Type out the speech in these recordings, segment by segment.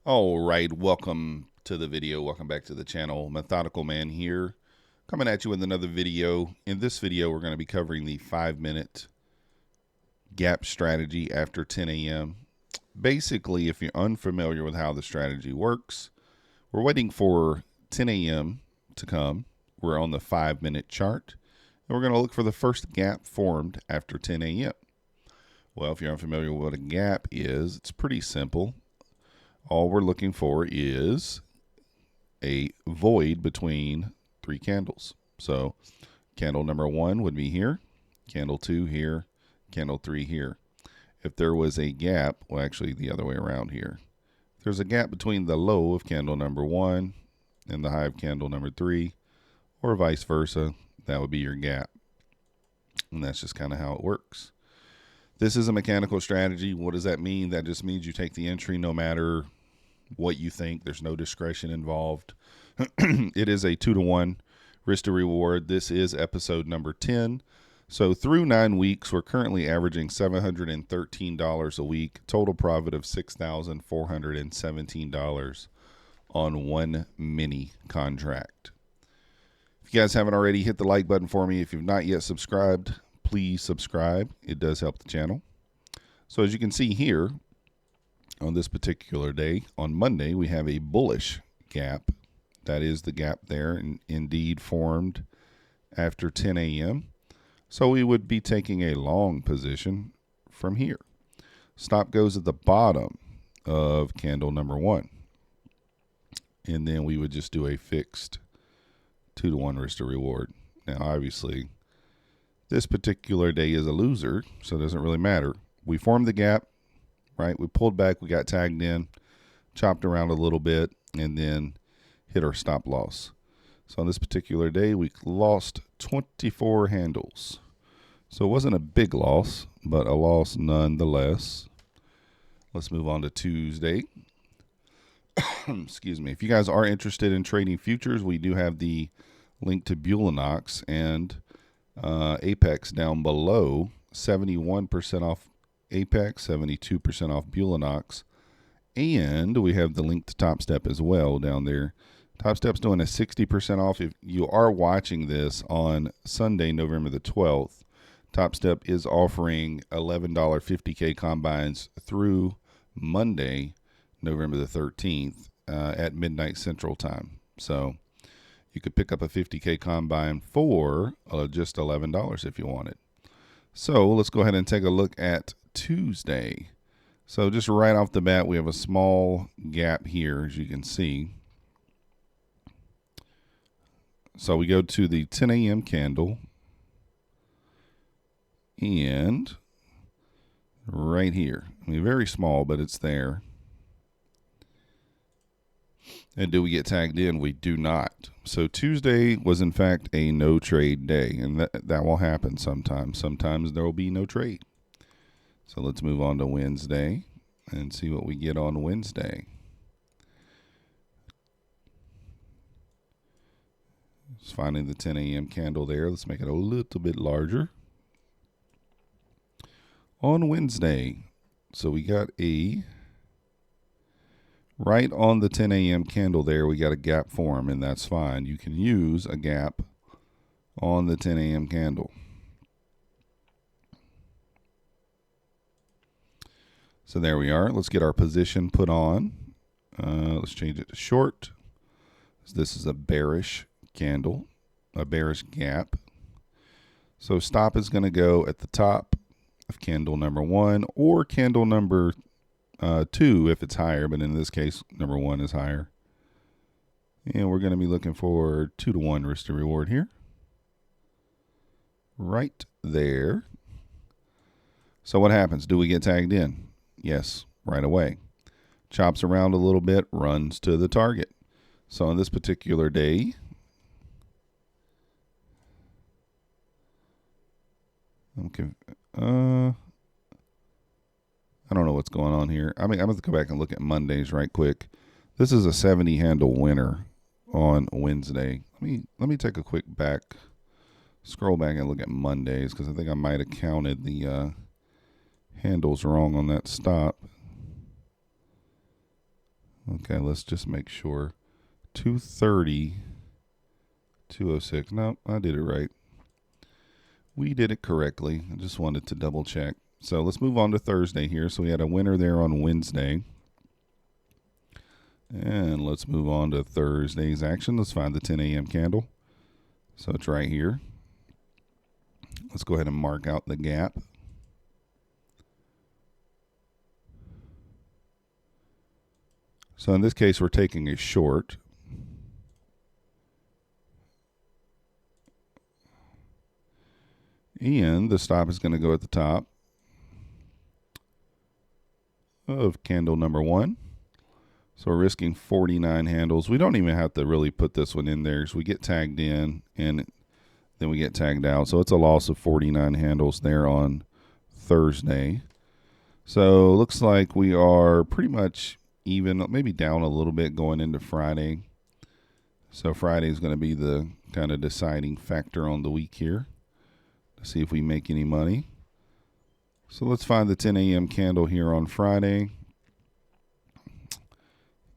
All right, welcome to the video. Welcome back to the channel. Methodical Man here, coming at you with another video. In this video, we're going to be covering the 5-minute gap strategy after 10 a.m. Basically, if you're unfamiliar with how the strategy works, we're waiting for 10 a.m. to come. We're on the 5-minute chart, and we're going to look for the first gap formed after 10 a.m. Well, if you're unfamiliar with what a gap is, it's pretty simple. All we're looking for is a void between three candles. So candle number 1 would be here, candle 2 here, candle 3 here. If there was a gap, well, actually the other way around here. If there's a gap between the low of candle number 1 and the high of candle number 3, or vice versa, that would be your gap. And that's just kind of how it works. This is a mechanical strategy. What does that mean? That just means you take the entry no matter what you think. There's no discretion involved. It is a 2-to-1 risk to reward. This is episode number 10. So through 9 weeks, we're currently averaging $713 a week, total profit of $6,417 on one mini contract. If you guys haven't already, hit the like button for me. If you've not yet subscribed, please subscribe. It does help the channel. So as you can see here, on this particular day, on Monday, we have a bullish gap. That is the gap there, and indeed formed after 10 a.m. So we would be taking a long position from here. Stop goes at the bottom of candle number 1. And then we would just do a fixed 2-to-1 risk to reward. Now, obviously, this particular day is a loser, so it doesn't really matter. We formed the gap, right? We pulled back, we got tagged in, chopped around a little bit, and then hit our stop loss. So on this particular day, we lost 24 handles. So it wasn't a big loss, but a loss nonetheless. Let's move on to Tuesday. Excuse me. If you guys are interested in trading futures, we do have the link to Bulenox and APEX down below. 71% off APEX, 72% off Bulenox, and we have the link to Topstep as well down there. Topstep's doing a 60% off. If you are watching this on Sunday, November the 12th, Topstep is offering $11 50K combines through Monday, November the 13th at midnight Central Time. So you could pick up a 50K combine for just $11 if you wanted. So let's go ahead and take a look at Tuesday. So just right off the bat, we have a small gap here, as you can see. So we go to the 10 a.m. candle, and right here, I mean, very small, but it's there. And do we get tagged in? We do not. So Tuesday was in fact a no trade day, and that will happen sometimes. Sometimes there will be no trade. So let's move on to Wednesday and see what we get on Wednesday. Just finding the 10 a.m. candle there. Let's make it a little bit larger. On Wednesday, so we got a right on the 10 a.m. candle there, we got a gap form, and that's fine. You can use a gap on the 10 a.m. candle. So there we are. Let's get our position put on. Let's change it to short. This is a bearish candle, a bearish gap. So stop is going to go at the top of candle number 1 or candle number 2 if it's higher, but in this case, number 1 is higher. And we're going to be looking for 2-to-1 risk to reward here. Right there. So what happens? Do we get tagged in? Yes, right away. Chops around a little bit, runs to the target. So on this particular day, okay, I don't know what's going on here. I mean, I'm going to go back and look at Mondays right quick. This is a 70 handle winner on Wednesday. Let me take a quick scroll back and look at Mondays, because I think I might have counted the handles wrong on that stop. Okay, let's just make sure. 230, 206. No, I did it right. We did it correctly. I just wanted to double check. So let's move on to Thursday here. So we had a winner there on Wednesday. And let's move on to Thursday's action. Let's find the 10 a.m. candle. So it's right here. Let's go ahead and mark out the gap. So in this case, we're taking a short. And the stop is going to go at the top of candle number 1. So we're risking 49 handles. We don't even have to really put this one in there because we get tagged in and then we get tagged out. So it's a loss of 49 handles there on Thursday. So looks like we are pretty much even, maybe down a little bit going into Friday. So Friday is going to be the kind of deciding factor on the week here. Let's see if we make any money. So let's find the 10 a.m. candle here on Friday.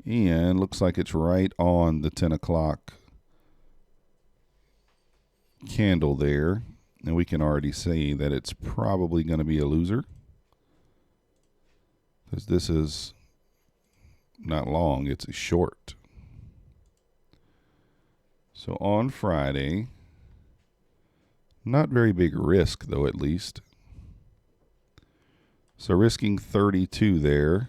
And looks like it's right on the 10 o'clock candle there. And we can already see that it's probably going to be a loser, because this is not long, it's a short. So on Friday, not very big risk though, at least. So risking 32 there.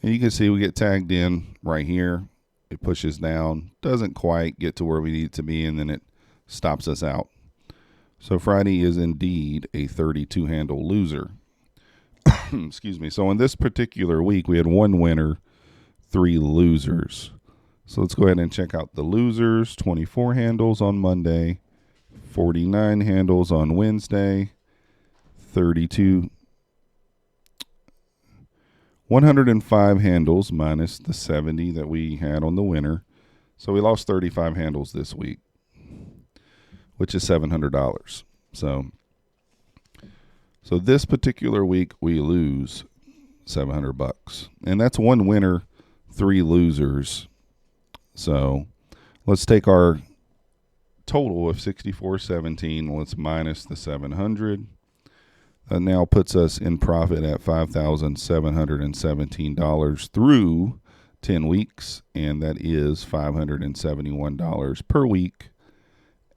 And you can see we get tagged in right here. It pushes down, doesn't quite get to where we need it to be, and then it stops us out. So Friday is indeed a 32 handle loser. Excuse me. So in this particular week, we had 1 winner, 3 losers. So let's go ahead and check out the losers. 24 handles on Monday, 49 handles on Wednesday, 32, 105 handles minus the 70 that we had on the winner. So we lost 35 handles this week, which is $700. So this particular week we lose $700, and that's 1 winner, 3 losers. So let's take our total of 6417. Let's minus the 700. That now puts us in profit at $5,717 through 10 weeks, and that is $571 per week.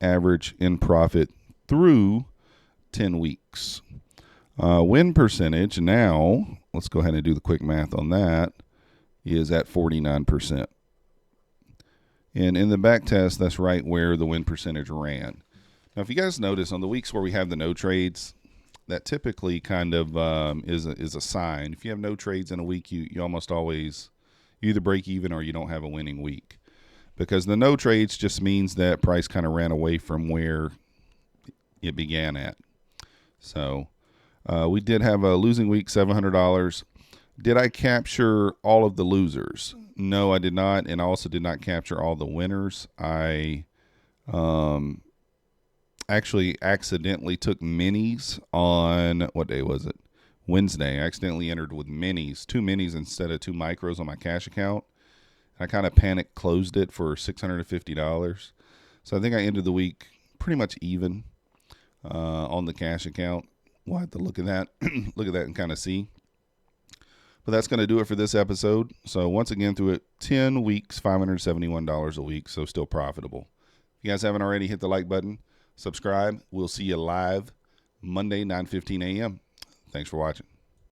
Average in profit through 10 weeks. Win percentage now, let's go ahead and do the quick math on that, is at 49%. And in the back test, that's right where the win percentage ran. Now, if you guys notice, on the weeks where we have the no trades, that typically kind of is a sign. If you have no trades in a week, you almost always either break even or you don't have a winning week. Because the no trades just means that price kind of ran away from where it began at. So we did have a losing week, $700. Did I capture all of the losers? No, I did not, and I also did not capture all the winners. I actually accidentally took minis on, what day was it? Wednesday. I accidentally entered with minis, 2 minis instead of 2 micros on my cash account. I kind of panic closed it for $650. So I think I ended the week pretty much even on the cash account. We'll have to look at that, and kind of see. But that's going to do it for this episode. So once again, through it, 10 weeks, $571 a week, so still profitable. If you guys haven't already, hit the like button, subscribe. We'll see you live Monday, 9:15 a.m. Thanks for watching.